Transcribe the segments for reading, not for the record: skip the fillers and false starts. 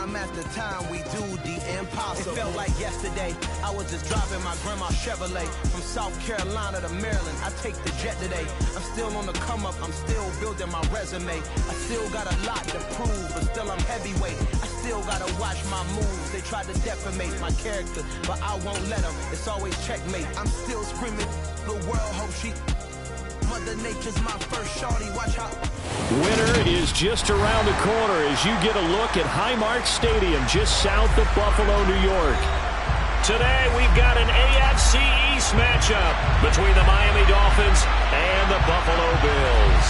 Time after time, we do the impossible. It felt like yesterday, I was just driving my grandma's Chevrolet from South Carolina to Maryland. I take the jet today. I'm still on the come up, I'm still building my resume. I still got a lot to prove, but still I'm heavyweight. I still gotta watch my moves. They tried to defamate my character, but I won't let them. It's always checkmate. I'm still screaming, the world hope she... Mother Nature's my first shorty, watch how... Winter is just around the corner as you get a look at Highmark Stadium just south of Buffalo, New York. Today we've got an AFC East matchup between the Miami Dolphins and the Buffalo Bills.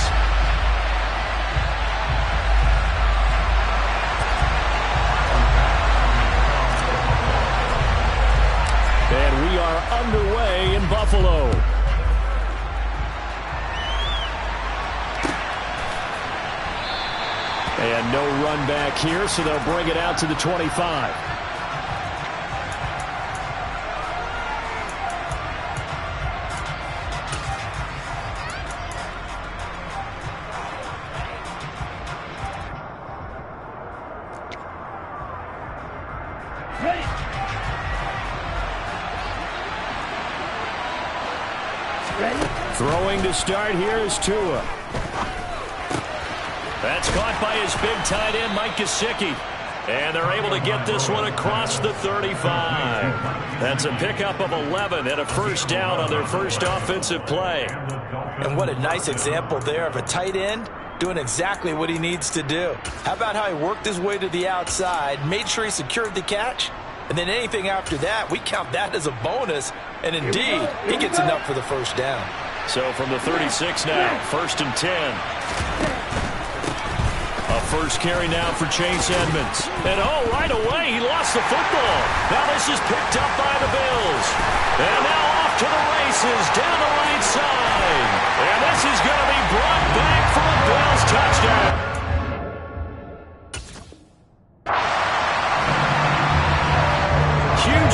And we are underway in Buffalo. And no run back here, so they'll bring it out to the 25. Ready. Ready. Throwing to start here is Tua. That's caught by his big tight end, Mike Gesicki. And they're able to get this one across the 35. That's a pickup of 11 and a first down on their first offensive play. And what a nice example there of a tight end doing exactly what he needs to do. How about how he worked his way to the outside, made sure he secured the catch, and then anything after that, we count that as a bonus. And indeed, he gets enough for the first down. So from the 36 now, 1st and 10. A first carry now for Chase Edmonds. And right away, he lost the football. Now this is picked up by the Bills. And now off to the races down the right side. And this is going to be brought back for a Bills touchdown.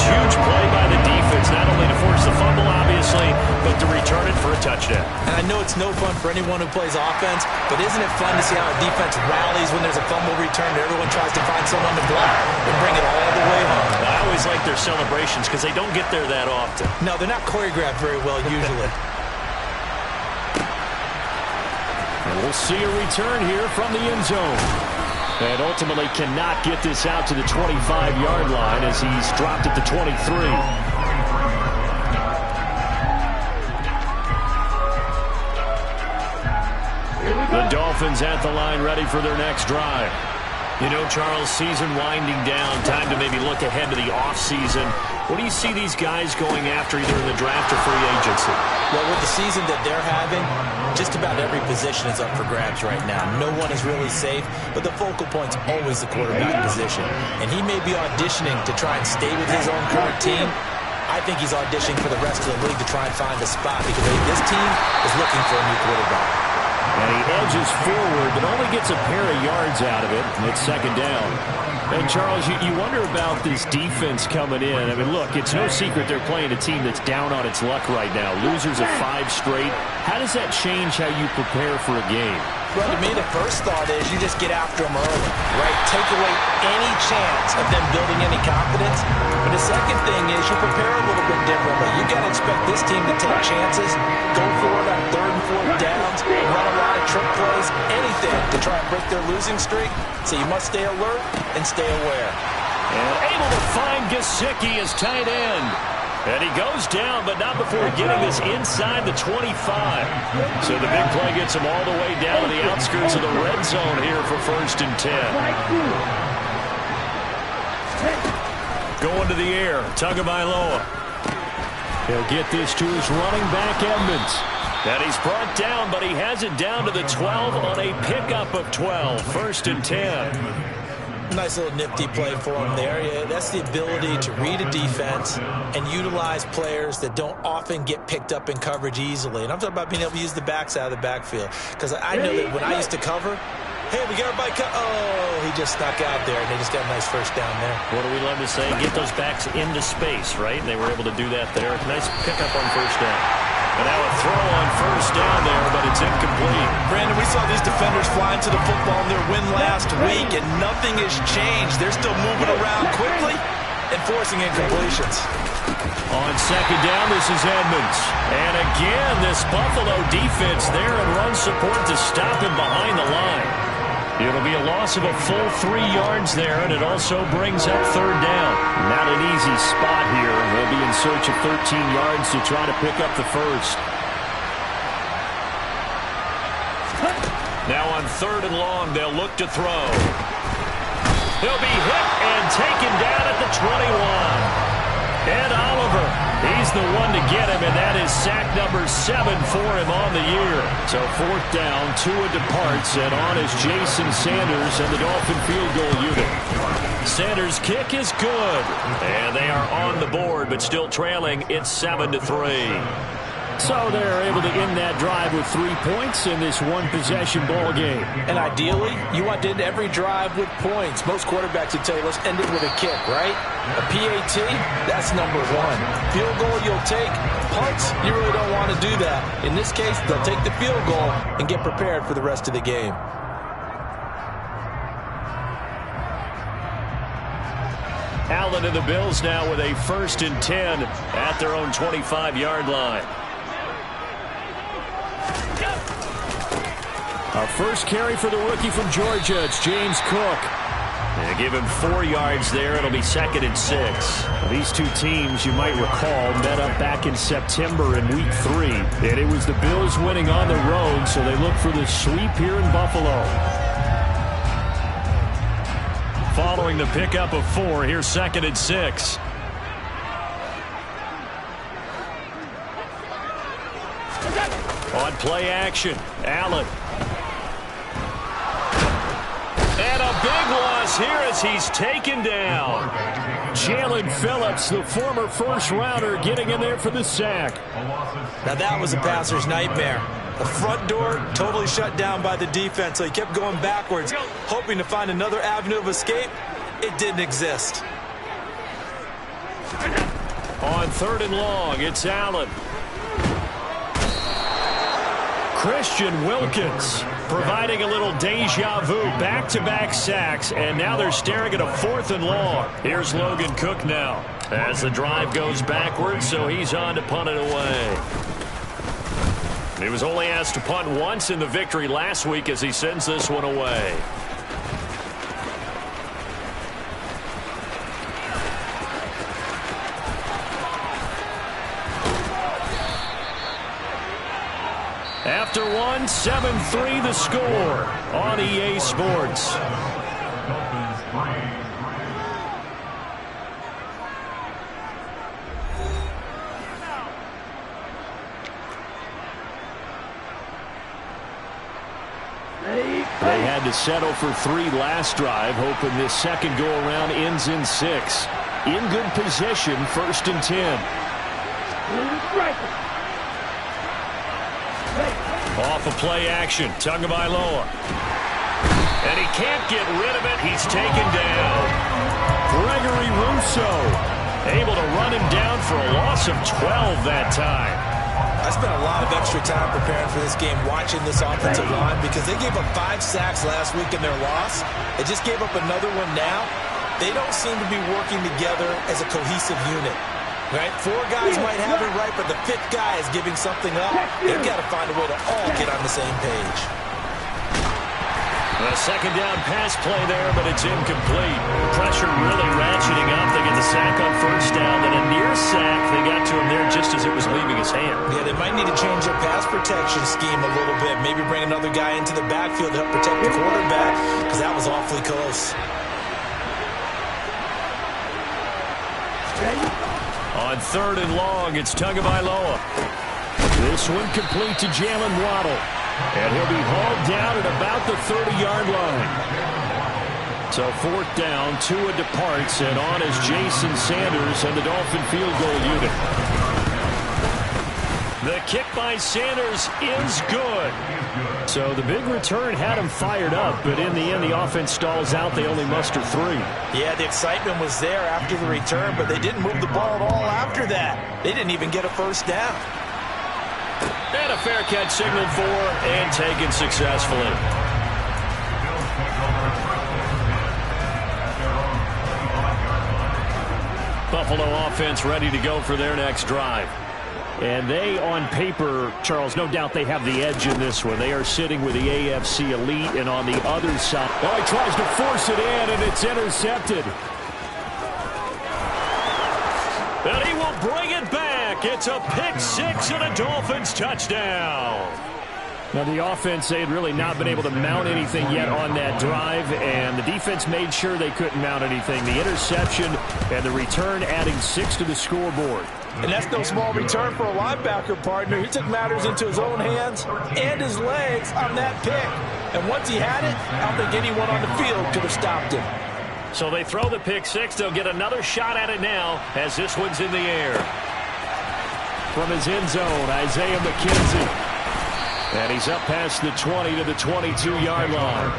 Huge play by the defense, not only to force the fumble, obviously, but to return it for a touchdown. And I know it's no fun for anyone who plays offense, but isn't it fun to see how a defense rallies when there's a fumble return and everyone tries to find someone to block and bring it all the way home? I always like their celebrations because they don't get there that often. No, they're not choreographed very well usually. And we'll see a return here from the end zone. And ultimately cannot get this out to the 25-yard line as he's dropped at the 23. The Dolphins at the line ready for their next drive. You know, Charles, season winding down, time to maybe look ahead to the offseason. What do you see these guys going after either in the draft or free agency? Well, with the season that they're having, just about every position is up for grabs right now. No one is really safe, but the focal point's always the quarterback position. And he may be auditioning to try and stay with his own current team. I think he's auditioning for the rest of the league to try and find a spot because this team is looking for a new quarterback. And he edges forward, but only gets a pair of yards out of it, and it's 2nd down. And, Charles, you wonder about this defense coming in. I mean, look, it's no secret they're playing a team that's down on its luck right now. Losers of 5 straight. How does that change how you prepare for a game? Well, to me, the first thought is you just get after them early, right? Take away any chance of them building any confidence. But the second thing is you prepare a little bit differently. You got to expect this team to take chances, go for it on 3rd and 4th downs, run a lot of trick plays, anything to try and break their losing streak. So you must stay alert and stay aware. And able to find Gesicki as tight end. And he goes down, but not before getting this inside the 25. So the big play gets him all the way down to the outskirts of the red zone here for 1st and 10. Going to the air, Tagovailoa. He'll get this to his running back, Edmonds. And he's brought down, but he has it down to the 12 on a pickup of 12. 1st and 10. Nice little nifty play for him there. Yeah, that's the ability to read a defense and utilize players that don't often get picked up in coverage easily. And I'm talking about being able to use the backs out of the backfield. Because I know that when I used to cover, hey, we got everybody he just snuck out there, and they just got a nice first down there. What do we love to say? Get those backs into space, right? And they were able to do that there. Nice pickup on 1st down. And now a throw on first down there, but it's incomplete. Brandon, we saw these defenders flying to the football in their win last week, and nothing has changed. They're still moving around quickly and forcing incompletions. On second down, this is Edmonds. And again, this Buffalo defense there in run support to stop him behind the line. It'll be a loss of a full 3 yards there, and it also brings up third down. Not an easy spot here. They'll be in search of 13 yards to try to pick up the first. Now on third and long, they'll look to throw. He'll be hit and taken down at the 21. Ed Oliver, he's the one to get him, and that is sack number 7 for him on the year. So fourth down, Tua departs, and on is Jason Sanders and the Dolphin field goal unit. Sanders' kick is good, and they are on the board, but still trailing. It's 7-3. So they're able to end that drive with 3 points in this one-possession ball game. And ideally, you want to end every drive with points. Most quarterbacks would tell you, let's end it with a kick, right? A PAT, that's number 1. Field goal, you'll take. Punts, you really don't want to do that. In this case, they'll take the field goal and get prepared for the rest of the game. Allen and the Bills now with a 1st and 10 at their own 25-yard line. Our first carry for the rookie from Georgia, it's James Cook. They give him 4 yards there. It'll be 2nd and 6. These two teams, you might recall, met up back in September in Week 3. And it was the Bills winning on the road, so they look for the sweep here in Buffalo. Following the pickup of 4, here's 2nd and 6. On play action, Allen. And a big loss here as he's taken down. Jalen Phillips, the former first-rounder, getting in there for the sack. Now that was a passer's nightmare. The front door totally shut down by the defense, so he kept going backwards, hoping to find another avenue of escape. It didn't exist. On 3rd and long, it's Allen. Christian Wilkins providing a little deja vu, back-to-back sacks, and now they're staring at a 4th and long. Here's Logan Cook now as the drive goes backwards, so he's on to punt it away. He was only asked to punt once in the victory last week as he sends this one away. After 7-3 the score on EA Sports. They had to settle for 3 last drive, hoping this second go-around ends in 6. In good position, 1st and 10. Off of play action, Tagovailoa. And he can't get rid of it. He's taken down. Gregory Rousseau able to run him down for a loss of 12 that time. I spent a lot of extra time preparing for this game, watching this offensive line, because they gave up 5 sacks last week in their loss. They just gave up another one now. They don't seem to be working together as a cohesive unit. Right? 4 guys might have it right, but the 5th guy is giving something up. They've got to find a way to all get on the same page. A second down pass play there, but it's incomplete. Pressure really ratcheting up. They get the sack on 1st down, then a near sack. They got to him there just as it was leaving his hand. Yeah, they might need to change their pass protection scheme a little bit. Maybe bring another guy into the backfield to help protect the quarterback, because that was awfully close. On 3rd and long, it's Tagovailoa. This one complete to Jalen Waddle. And he'll be hauled down at about the 30-yard line. So 4th down, Tua departs, and on is Jason Sanders and the Dolphin field goal unit. The kick by Sanders is good. So the big return had him fired up, but in the end, the offense stalls out. They only muster 3. Yeah, the excitement was there after the return, but they didn't move the ball at all after that. They didn't even get a 1st down. And a fair catch signaled for and taken successfully. Buffalo offense ready to go for their next drive. And they, on paper, Charles, no doubt they have the edge in this one. They are sitting with the AFC elite, and on the other side. Oh, he tries to force it in, and it's intercepted. And he will bring it back. It's a pick six and a Dolphins touchdown. Now, the offense, they had really not been able to mount anything yet on that drive, and the defense made sure they couldn't mount anything. The interception and the return adding 6 to the scoreboard. And that's no small return for a linebacker, partner. He took matters into his own hands and his legs on that pick. And once he had it, I don't think anyone on the field could have stopped him. So they throw the pick six. They'll get another shot at it now as this one's in the air. From his end zone, Isaiah McKenzie. And he's up past the 20 to the 22-yard line.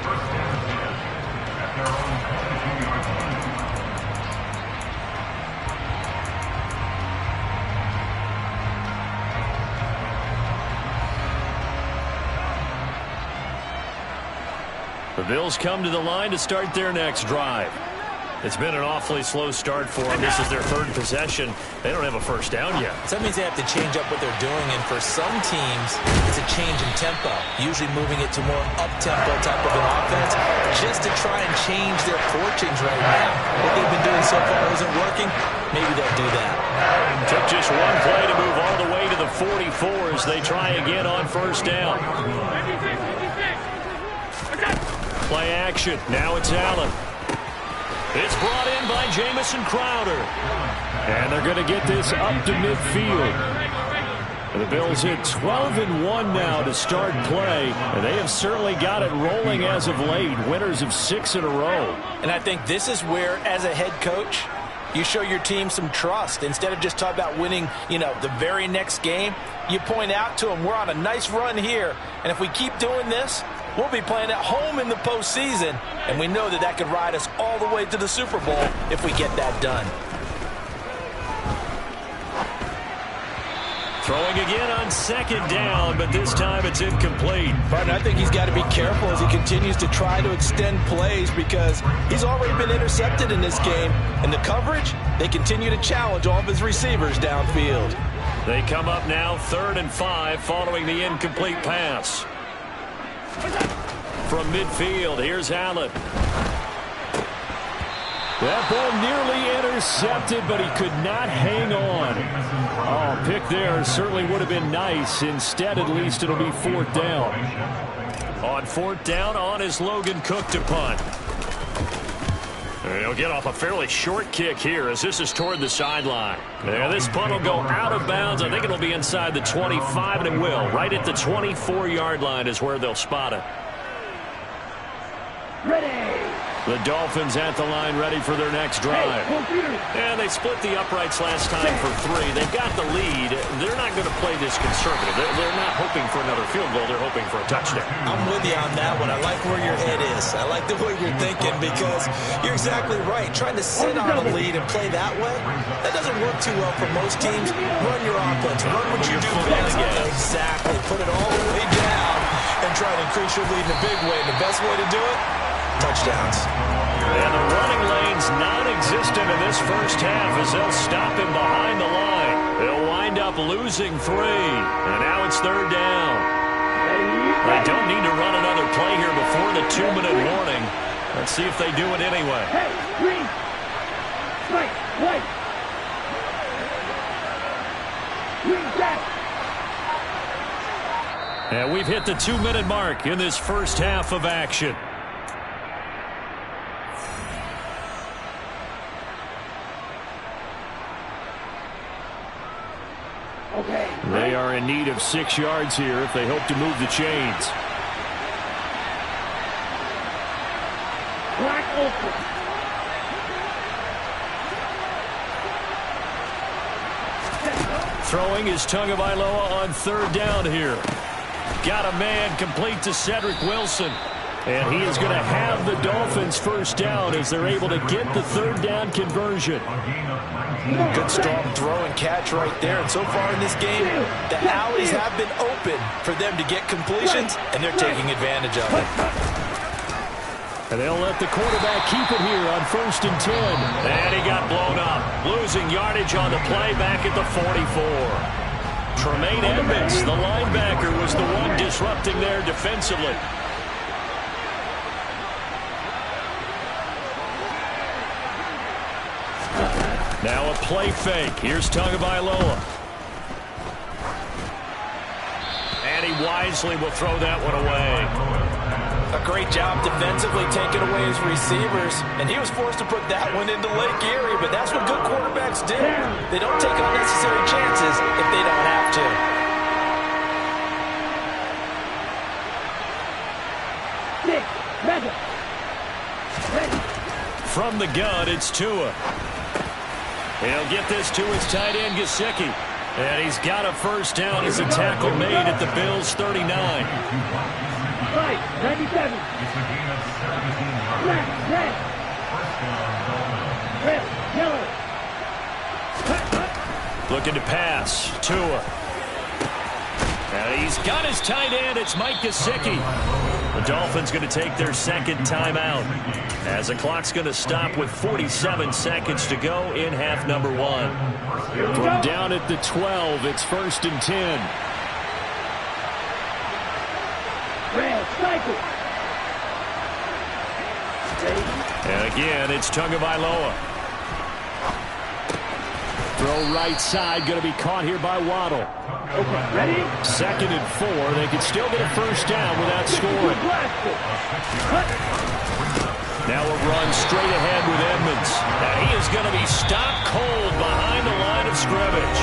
The Bills come to the line to start their next drive. It's been an awfully slow start for them. This is their third possession. They don't have a first down yet. So that means they have to change up what they're doing, and for some teams, it's a change in tempo, usually moving it to more up-tempo type of an offense, just to try and change their fortunes right now. What they've been doing so far isn't working. Maybe they'll do that. Took just one play to move all the way to the 44 as they try again on first down. Play action. Now it's Allen. It's brought in by Jamison Crowder. And they're going to get this up to midfield. And the Bills hit 12-1 now to start play. And they have certainly got it rolling as of late. Winners of 6 in a row. And I think this is where, as a head coach, you show your team some trust. Instead of just talking about winning, the very next game, you point out to them, we're on a nice run here. And if we keep doing this, we'll be playing at home in the postseason, and we know that could ride us all the way to the Super Bowl if we get that done. Throwing again on second down, but this time it's incomplete. Partner, I think he's got to be careful as he continues to try to extend plays because he's already been intercepted in this game. And the coverage, they continue to challenge all of his receivers downfield. They come up now 3rd and 5 following the incomplete pass. From midfield, here's Allen. That ball nearly intercepted, but he could not hang on. Oh, pick there certainly would have been nice. Instead, at least, it'll be 4th down. On 4th down, on is Logan Cook to punt. He'll get off a fairly short kick here as this is toward the sideline. Yeah, this punt will go out of bounds. I think it'll be inside the 25, and it will. Right at the 24-yard line is where they'll spot it. Ready. The Dolphins at the line ready for their next drive. And they split the uprights last time for 3. They've got the lead. They're not going to play this conservative. They're not hoping for another field goal. They're hoping for a touchdown. I'm with you on that one. I like where your head is. I like the way you're thinking because you're exactly right. Trying to sit on a lead and play that way, that doesn't work too well for most teams. Run your offense. Run what you do best. Exactly. Put it all the way down and try to increase your lead in a big way. And the best way to do it, touchdowns. And the running lane's non-existent in this first half as they'll stop him behind the line. They'll wind up losing 3. And now it's 3rd down. They don't need to run another play here before the 2-minute warning. Let's see if they do it anyway. Hey, green. Strike, white. Green, jack. And we've hit the 2-minute mark in this first half of action. They are in need of 6 yards here if they hope to move the chains. Black open. Throwing is Tagovailoa on 3rd down here. Got a man complete to Cedric Wilson. And he is going to have the Dolphins first down as they're able to get the third down conversion. Good strong throw and catch right there. And so far in this game, the alleys have been open for them to get completions, and they're taking advantage of it. And they'll let the quarterback keep it here on 1st and 10. And he got blown up. Losing yardage on the play back at the 44. Tremaine Edmonds, the linebacker, was the one disrupting there defensively. Now a play fake. Here's Tagovailoa. And he wisely will throw that one away. A great job defensively taking away his receivers, and he was forced to put that one into Lake Erie, but that's what good quarterbacks do. They don't take unnecessary chances if they don't have to. From the gun, it's Tua. He'll get this to his tight end, Gesicki. And he's got a first down as a tackle made at the Bills' 39. Right, 97. Black, red. Red, yellow. Looking to pass. Tua. And he's got his tight end. It's Mike Gesicki. The Dolphins going to take their second timeout as the clock's going to stop with 47 seconds to go in half number 1. From down at the 12, it's 1st and 10. Red, cycle. And again, it's Tagovailoa. Throw right side, going to be caught here by Waddle. Okay, ready? 2nd and 4. They could still get a first down without scoring. Now a run straight ahead with Edmonds. And he is going to be stopped cold behind the line of scrimmage.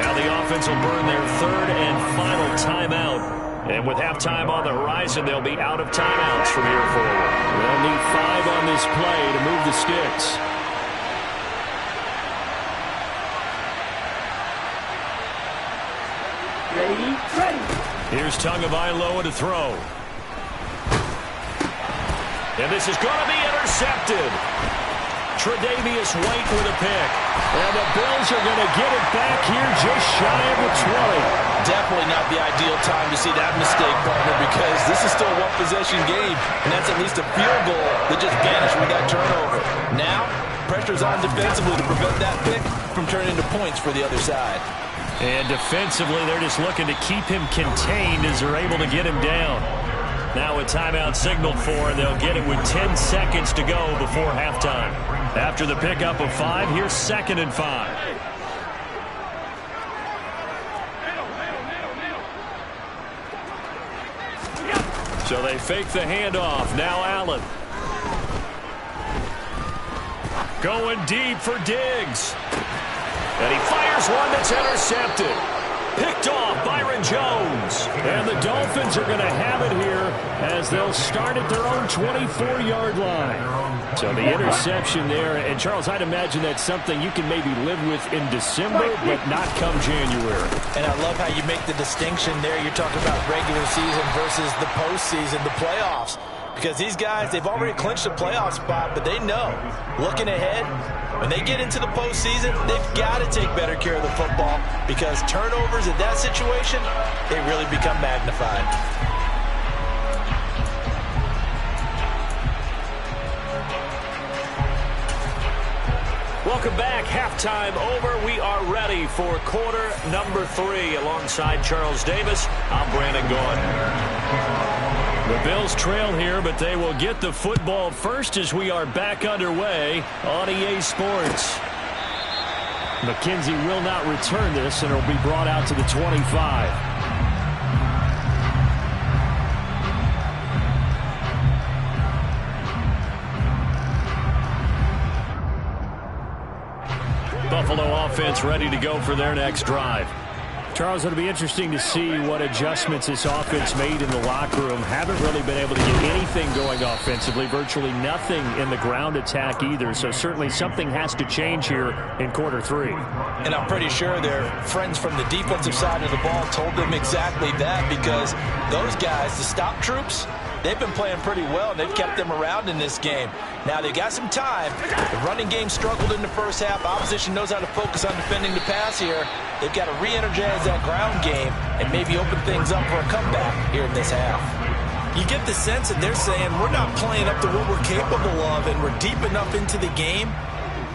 Now the offense will burn their third and final timeout. And with halftime on the horizon, they'll be out of timeouts from here forward. They'll need 5 on this play to move the sticks. Ready, ready. Here's Tagovailoa to throw. And this is going to be intercepted. Tre'Davious White with a pick. And the Bills are going to get it back here just shy of the 20. Definitely not the ideal time to see that mistake, partner, because this is still a one-possession game, and that's at least a field goal that just vanished with that turnover. Now, pressure's on defensively to prevent that pick from turning into points for the other side. And defensively, they're just looking to keep him contained as they're able to get him down. Now a timeout signaled for, and they'll get it with 10 seconds to go before halftime. After the pickup of 5, here's 2nd and 5. So they fake the handoff. Now Allen. Going deep for Diggs. And he fires one that's intercepted. Picked off Byron Jones. And the Dolphins are going to have it here as they'll start at their own 24-yard line. So the interception there. And, Charles, I'd imagine that's something you can maybe live with in December, but not come January. And I love how you make the distinction there. You're talking about regular season versus the postseason, the playoffs. Because these guys, they've already clinched a playoff spot, but they know, looking ahead, when they get into the postseason, they've got to take better care of the football because turnovers in that situation, they really become magnified. Welcome back. Halftime over. We are ready for quarter number 3. Alongside Charles Davis, I'm Brandon Gaughan. The Bills trail here, but they will get the football first as we are back underway on EA Sports. McKenzie will not return this, and it will be brought out to the 25. Buffalo offense ready to go for their next drive. Charles, it'll be interesting to see what adjustments this offense made in the locker room. Haven't really been able to get anything going offensively, virtually nothing in the ground attack either. So certainly something has to change here in quarter 3. And I'm pretty sure their friends from the defensive side of the ball told them exactly that because those guys, the stop troops, they've been playing pretty well. They've kept them around in this game. Now, they've got some time. The running game struggled in the first half. Opposition knows how to focus on defending the pass here. They've got to re-energize that ground game and maybe open things up for a comeback here in this half. You get the sense that they're saying we're not playing up to what we're capable of, and we're deep enough into the game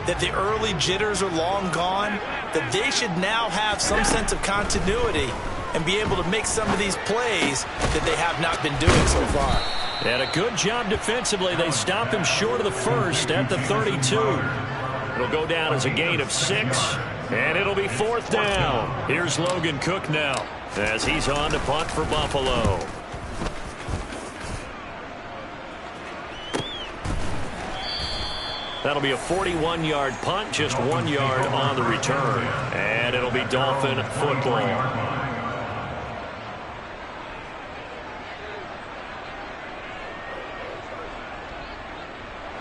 that the early jitters are long gone, that they should now have some sense of continuity and be able to make some of these plays that they have not been doing so far. And a good job defensively. They stop him short of the first at the 32. It'll go down as a gain of 6, and it'll be 4th down. Here's Logan Cook now as he's on to punt for Buffalo. That'll be a 41-yard punt, just 1 yard on the return. And it'll be Dolphin football.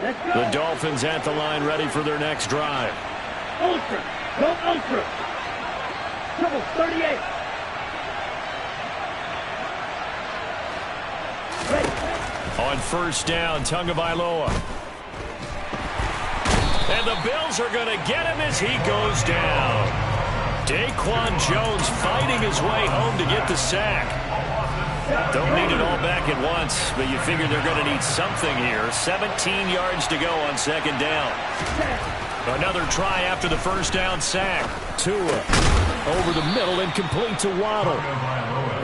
The Dolphins at the line, ready for their next drive. Ultra. Go Ultra. Triple 38. Ready. On first down, Tagovailoa. And the Bills are going to get him as he goes down. Daquan Jones fighting his way home to get the sack. Don't need it all back at once, but you figure they're going to need something here. 17 yards to go on second down. Another try after the first down sack. Tua over the middle and complete to Waddle.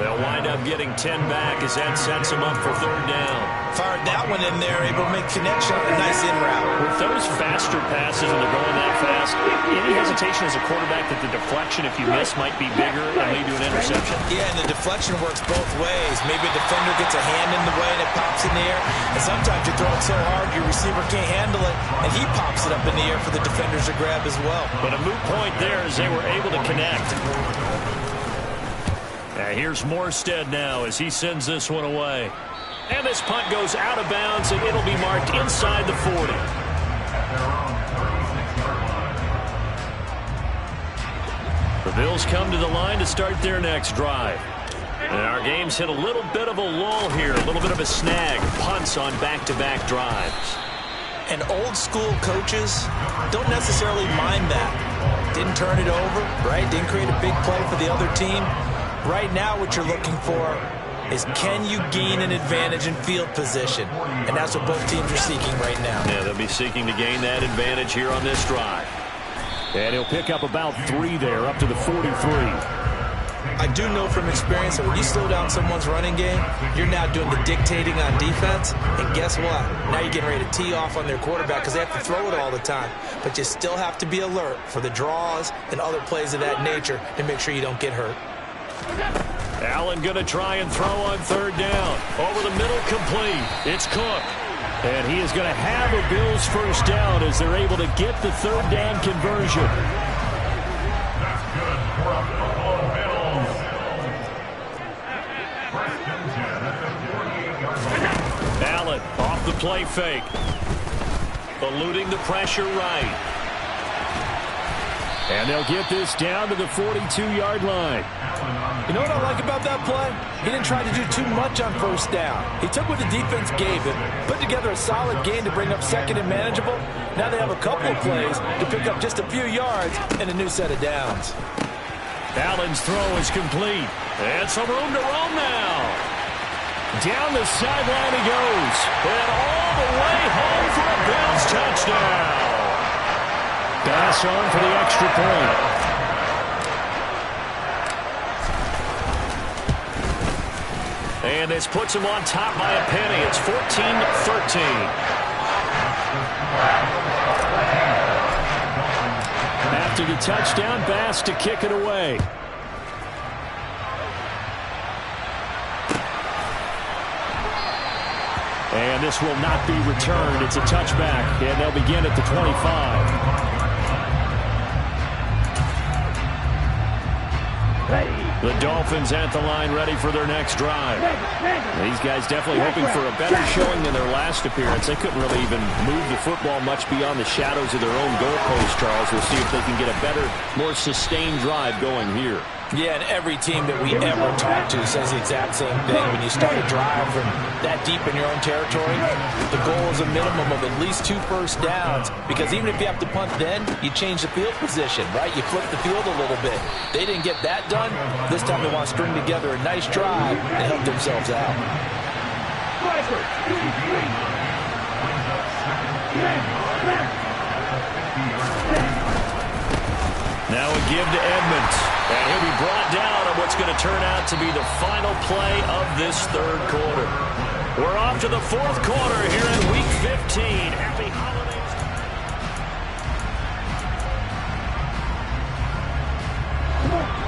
They'll wind up getting 10 back as that sets them up for third down. Fired that one in there, able to make connection on a nice in route. With those faster passes and they're going that fast, any hesitation as a quarterback that the deflection, if you miss, might be bigger and lead to an interception? Yeah, and the deflection works both ways. Maybe a defender gets a hand in the way and it pops in the air. And sometimes you throw it so hard your receiver can't handle it, and he pops it up in the air for the defenders to grab as well. But a moot point there as they were able to connect. Here's Morstead now as he sends this one away. And this punt goes out of bounds, and it'll be marked inside the 40. The Bills come to the line to start their next drive. And our game's hit a little bit of a lull here, a little bit of a snag. Punts on back-to-back drives. And old-school coaches don't necessarily mind that. Didn't turn it over, right? Didn't create a big play for the other team. Right now what you're looking for is can you gain an advantage in field position? And that's what both teams are seeking right now. Yeah, they'll be seeking to gain that advantage here on this drive. And he'll pick up about 3 there, up to the 43. I do know from experience that when you slow down someone's running game, you're now doing the dictating on defense. And guess what? Now you're getting ready to tee off on their quarterback because they have to throw it all the time. But you still have to be alert for the draws and other plays of that nature to make sure you don't get hurt. Allen going to try and throw on third down. Over the middle, complete. It's Cook. And he is going to have a Bills first down as they're able to get the third down conversion. Allen off the play fake. Eluding the pressure right. And they'll get this down to the 42-yard line. You know what I like about that play? He didn't try to do too much on first down. He took what the defense gave him, put together a solid gain to bring up second and manageable. Now they have a couple of plays to pick up just a few yards and a new set of downs. Allen's throw is complete. And some room to roam now. Down the sideline he goes. And all the way home for a Bills touchdown. Pass on for the extra point. And this puts him on top by a penny. It's 14-13. After the touchdown, Bass to kick it away. And this will not be returned. It's a touchback, and they'll begin at the 25. The Dolphins at the line ready for their next drive. These guys definitely hoping for a better showing than their last appearance. They couldn't really even move the football much beyond the shadows of their own goalpost, Charles. We'll see if they can get a better, more sustained drive going here. Yeah, and every team that we ever talk to says the exact same thing. When you start a drive from that deep in your own territory, the goal is a minimum of at least 2 first downs, because even if you have to punt then, you change the field position, right? You flip the field a little bit. They didn't get that done. This time they want to string together a nice drive to help themselves out. Now a give to Edmonds. And he'll be brought down on what's going to turn out to be the final play of this third quarter. We're off to the fourth quarter here in Week 15. Happy holidays.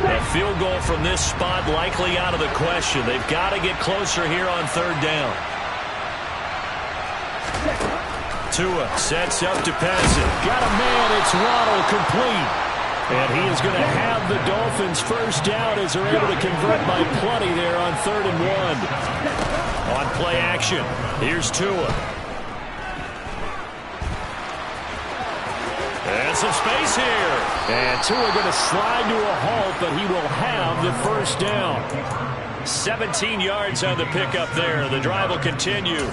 A field goal from this spot likely out of the question. They've got to get closer here on third down. Tua sets up to pass it. Got a man. It's Waddle, complete. And he is going to have the Dolphins first down as they're able to convert by plenty there on 3rd and 1. On play action, here's Tua. And some space here. And Tua going to slide to a halt, but he will have the first down. 17 yards on the pickup there. The drive will continue.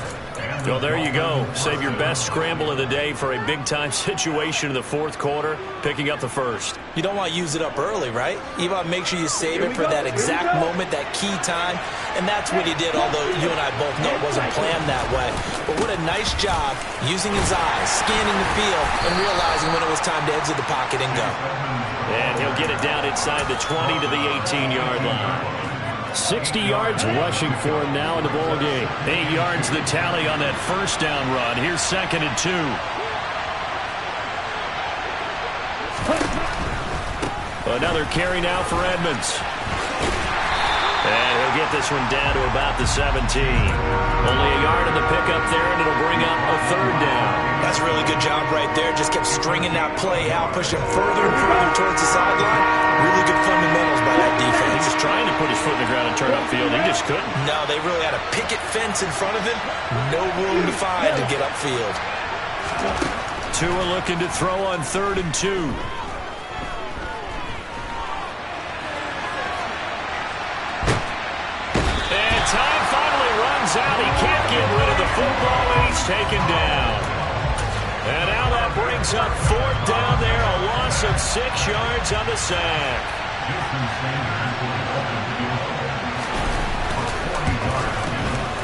Well, there you go. Save your best scramble of the day for a big-time situation in the fourth quarter, picking up the first. You don't want to use it up early, right? You want to make sure you save it for that exact moment, that key time, and that's what he did, although you and I both know it wasn't planned that way. But what a nice job using his eyes, scanning the field, and realizing when it was time to exit the pocket and go. And he'll get it down inside the 20 to the 18-yard line. 60 yards rushing for him now in the ball game. 8 yards the tally on that first down run. Here's 2nd and 2. Another carry now for Edmonds. And he'll get this one down to about the 17. Only a yard in the pickup there, and it'll bring up a 3rd down. That's a really good job right there. Just kept stringing that play out, pushing further and further towards the sideline. Really good fundamentals by that defense. He was trying to put his foot in the ground and turn upfield. He just couldn't. No, they really had a picket fence in front of him. No room to find to get upfield. Tua looking to throw on 3rd and 2. And time finally runs out. He can't get rid of the football, and he's taken down. And now that brings up 4th down there, a loss of 6 yards on the sack.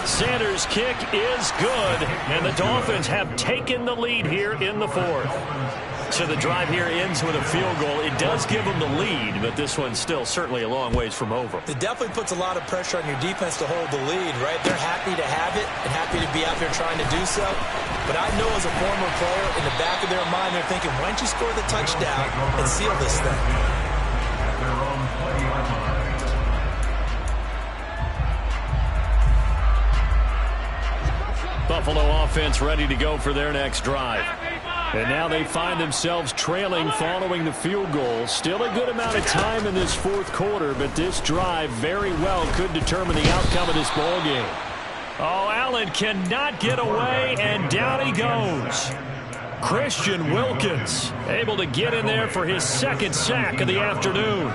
Sanders' kick is good, and the Dolphins have taken the lead here in the 4th. So the drive here ends with a field goal. It does give them the lead, but this one's still certainly a long ways from over. It definitely puts a lot of pressure on your defense to hold the lead, right? They're happy to have it and happy to be out there trying to do so. But I know as a former player, in the back of their mind, they're thinking, why don't you score the touchdown and seal this thing? Buffalo offense ready to go for their next drive. And now they find themselves trailing following the field goal. Still a good amount of time in this 4th quarter, but this drive very well could determine the outcome of this ball game. Oh, Allen cannot get away, and down he goes. Christian Wilkins able to get in there for his 2nd sack of the afternoon.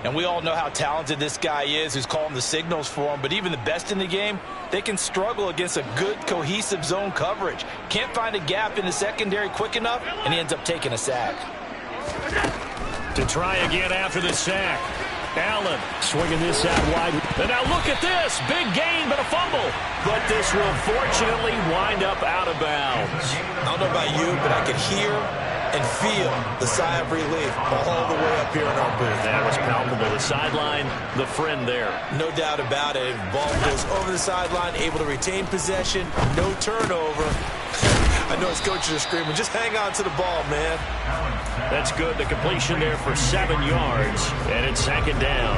And we all know how talented this guy is who's calling the signals for him, but even the best in the game, they can struggle against a good, cohesive zone coverage. Can't find a gap in the secondary quick enough, and he ends up taking a sack. To try again after the sack. Allen swinging this out wide. And now look at this. Big gain, but a fumble. But this will fortunately wind up out of bounds. I don't know about you, but I could hear and feel the sigh of relief all the way up here in our booth. That was palpable. The sideline, the friend there. No doubt about it. Ball goes over the sideline, able to retain possession, no turnover. I know his coaches are screaming, just hang on to the ball, man. That's good. The completion there for 7 yards, and it's 2nd down.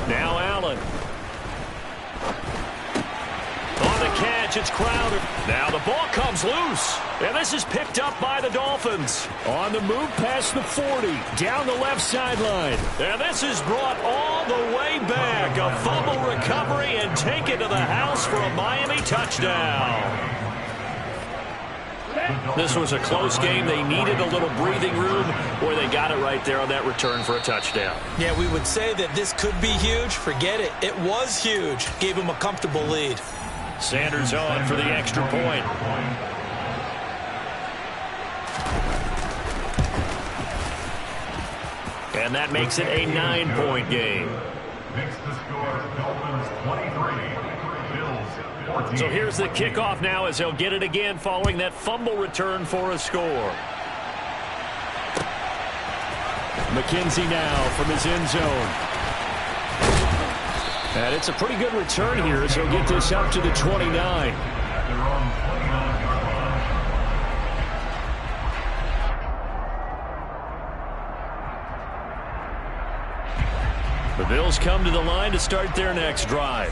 Now Allen. On the catch, it's Crowder. Now the ball comes loose, and this is picked up by the Dolphins. On the move past the 40, down the left sideline. And this is brought all the way back. A fumble recovery and taken to the house for a Miami touchdown. This was a close game. They needed a little breathing room, where they got it right there on that return for a touchdown. Yeah, we would say that this could be huge. Forget it. It was huge. Gave him a comfortable lead. Sanders on for the extra point. And that makes it a 9-point game. Makes the score Dolphins 23, Bills 14. So here's the kickoff now as they'll get it again following that fumble return for a score. McKenzie now from his end zone. And it's a pretty good return here as he'll get this up to the 29. The Bills come to the line to start their next drive.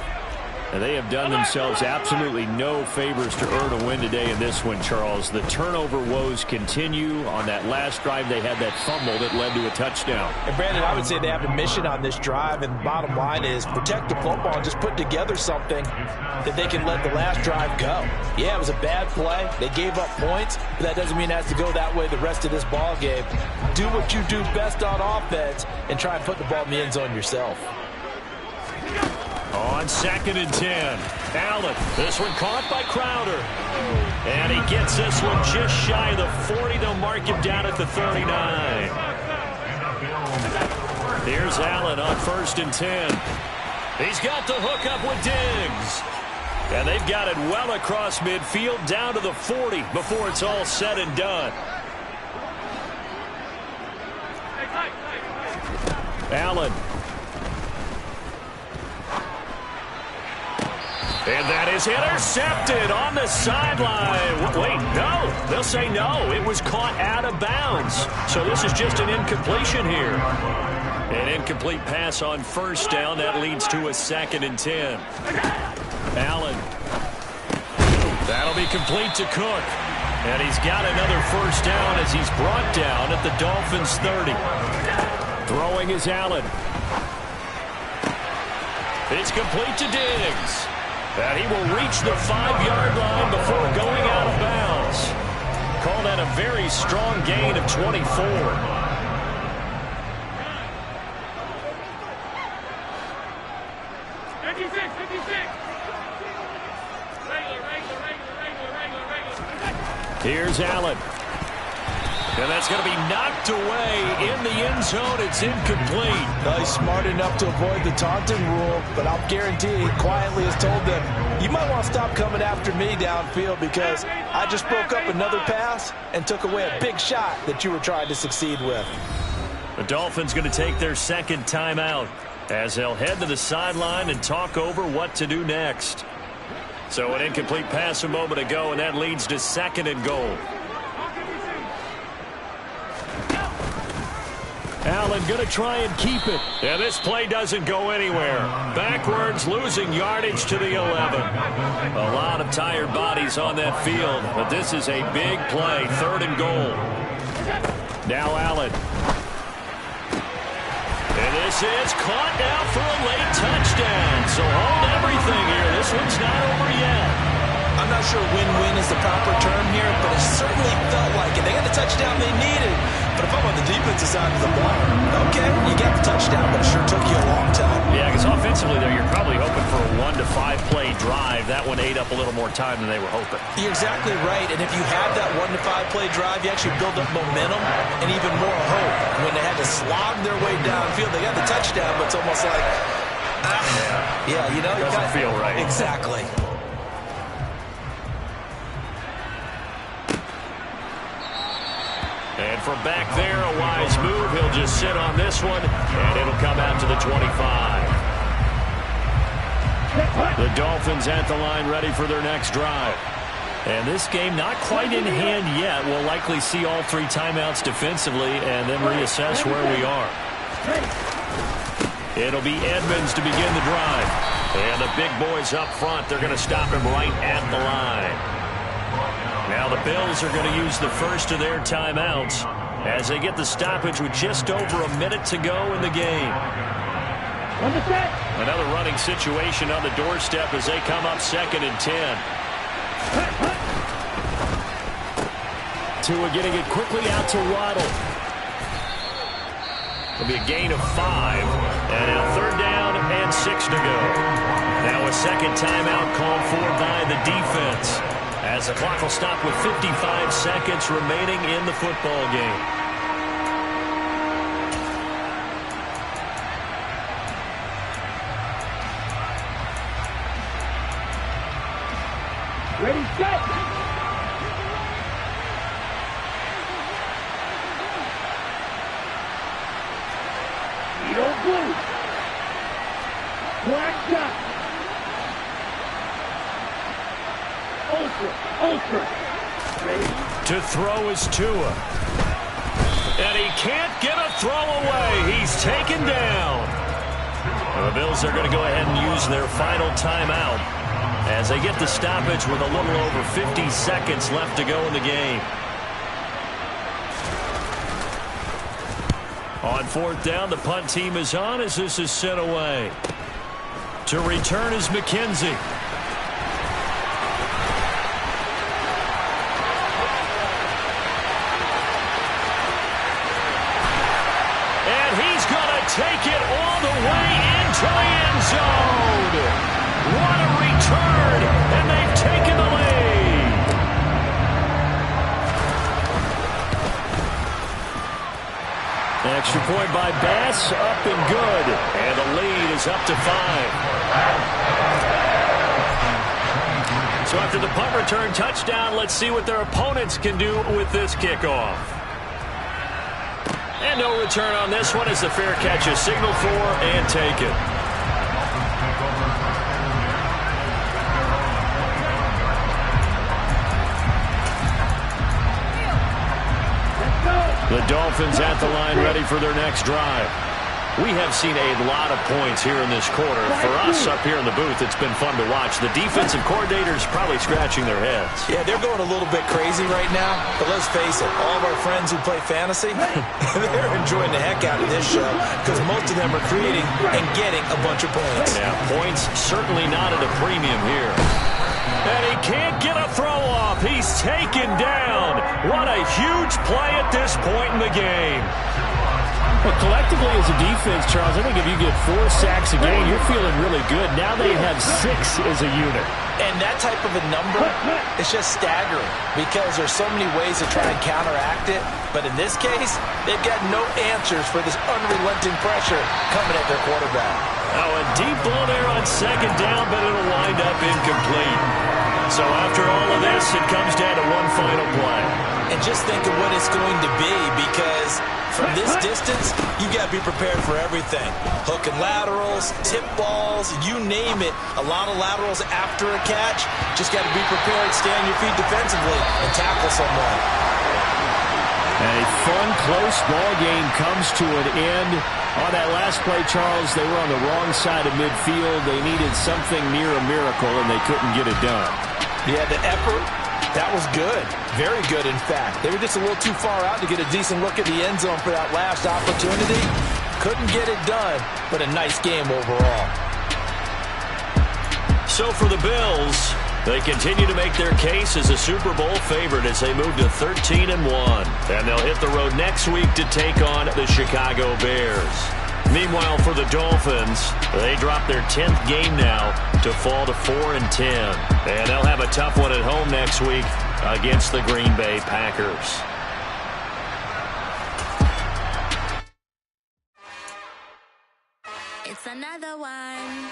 And they have done themselves absolutely no favors to earn a win today in this one, Charles. The turnover woes continue. On that last drive, they had that fumble that led to a touchdown. And, Brandon, I would say they have a mission on this drive, and the bottom line is protect the football and just put together something that they can let the last drive go. Yeah, it was a bad play. They gave up points, but that doesn't mean it has to go that way the rest of this ball game. Do what you do best on offense and try and put the ball in the end zone yourself. On 2nd and 10, Allen. This one caught by Crowder. And he gets this one just shy of the 40. They'll mark him down at the 39. Here's Allen on 1st and 10. He's got the hook up with Diggs. And they've got it well across midfield down to the 40 before it's all said and done. Allen. And that is intercepted on the sideline. Wait, no. They'll say no. It was caught out of bounds. So this is just an incompletion here. An incomplete pass on 1st down. That leads to a 2nd and 10. Allen. That'll be complete to Cook. And he's got another 1st down as he's brought down at the Dolphins' 30. Throwing is Allen. It's complete to Diggs. And he will reach the 5-yard line before going out of bounds. Call that a very strong gain of 24. Here's Allen. And that's going to be knocked away in the end zone. It's incomplete. He's smart enough to avoid the taunting rule, but I'll guarantee he quietly has told them, you might want to stop coming after me downfield because I just broke up another pass and took away a big shot that you were trying to succeed with. The Dolphins going to take their 2nd timeout as they'll head to the sideline and talk over what to do next. So an incomplete pass a moment ago, and that leads to 2nd and goal. Allen going to try and keep it. And this play doesn't go anywhere. Backwards, losing yardage to the 11. A lot of tired bodies on that field, but this is a big play. 3rd and goal. Now Allen. And this is caught now for a late touchdown. So hold everything here. This one's not over yet. I'm not sure win-win is the proper term here, but it certainly felt like it. They got the touchdown they needed. But if I'm on the defensive side of the ball, okay, you got the touchdown, but it sure took you a long time. Yeah, because offensively there, you're probably hoping for a 1 to 5 play drive. That one ate up a little more time than they were hoping. You're exactly right. And if you have that 1 to 5 play drive, you actually build up momentum and even more hope. When they had to slog their way downfield, they got the touchdown, but it's almost like, yeah, you know, doesn't feel right. Exactly. And from back there, a wise move. He'll just sit on this one, and it'll come out to the 25. The Dolphins at the line ready for their next drive. And this game not quite in hand yet. We'll likely see all 3 timeouts defensively and then reassess where we are. It'll be Edmonds to begin the drive. And the big boys up front, they're going to stop him right at the line. Now the Bills are going to use the first of their timeouts as they get the stoppage with just over a minute to go in the game. Another running situation on the doorstep as they come up 2nd and 10. Tua getting it quickly out to Waddle. It'll be a gain of 5. And now 3rd down and 6 to go. Now a second timeout called for by the defense, as the clock will stop with 55 seconds remaining in the football game. Ready, set. Blue. Black shot. Ultra. Ready. To throw is Tua. And he can't get a throw away. He's taken down. And the Bills are going to go ahead and use their final timeout as they get the stoppage with a little over 50 seconds left to go in the game. On 4th down, the punt team is on as this is sent away. To return is McKenzie. And he's going to take it all the way into the end zone. What a return, and they've taken the lead. Extra point by Bass, up and good. And the lead is up to 5. So after the punt return touchdown, let's see what their opponents can do with this kickoff. And no return on this one as the fair catch is signaled for and taken. The Dolphins at the line ready for their next drive. We have seen a lot of points here in this quarter. For us up here in the booth, it's been fun to watch. The defensive coordinators probably scratching their heads. Yeah, they're going a little bit crazy right now. But let's face it, all of our friends who play fantasy, they're enjoying the heck out of this show because most of them are creating and getting a bunch of points. Yeah, points certainly not at a premium here. And he can't get a throw off. He's taken down. What a huge play at this point in the game. Well, collectively as a defense, Charles, I think if you get 4 sacks a game, you're feeling really good. Now they have 6 as a unit. And that type of a number is just staggering because there's so many ways to try and counteract it. But in this case, they've got no answers for this unrelenting pressure coming at their quarterback. Oh, a deep ball there on 2nd down, but it'll wind up incomplete. So after all of this, it comes down to one final play. And just think of what it's going to be because from this distance, you got to be prepared for everything. Hook and laterals, tip balls, you name it. A lot of laterals after a catch. Just got to be prepared, stay on your feet defensively, and tackle someone. And a fun, close ball game comes to an end. On that last play, Charles, they were on the wrong side of midfield. They needed something near a miracle, and they couldn't get it done. Yeah, the effort, that was good. Very good, in fact. They were just a little too far out to get a decent look at the end zone for that last opportunity. Couldn't get it done, but a nice game overall. So for the Bills, they continue to make their case as a Super Bowl favorite as they move to 13-1. And they'll hit the road next week to take on the Chicago Bears. Meanwhile, for the Dolphins, they drop their 10th game now to fall to 4-10. And they'll have a tough one at home next week against the Green Bay Packers. It's another one.